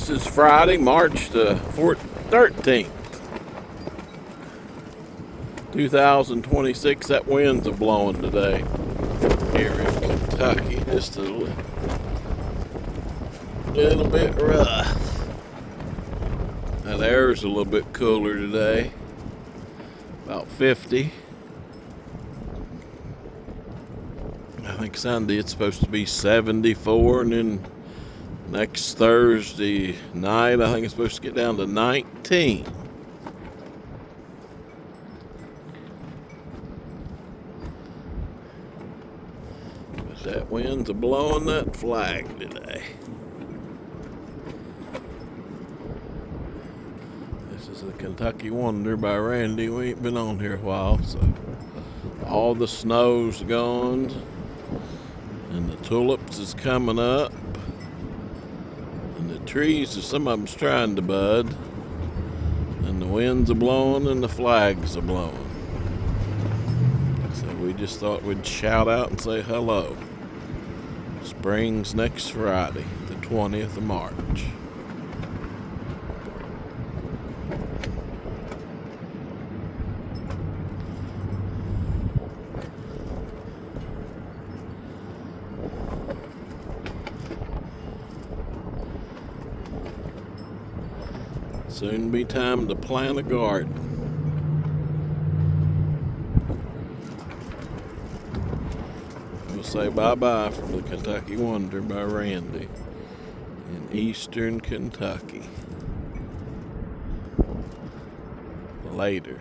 This is Friday, March the 13th, 2026. That wind's blowing today here in Kentucky. Just a little bit rough. That air's a little bit cooler today, about 50. I think Sunday it's supposed to be 74, and then next Thursday night I think it's supposed to get down to 19. But that wind's blowing that flag today. This is the Kentucky Wonder by Randy. We ain't been on here a while, so all the snow's gone and the tulips is coming up. And the trees, some of them's trying to bud. And the winds are blowing and the flags are blowing. So we just thought we'd shout out and say hello. Spring's next Friday, the 20th of March. Soon be time to plant a garden. We'll say bye-bye from the Kentucky Wonder by Randy in eastern Kentucky. Later.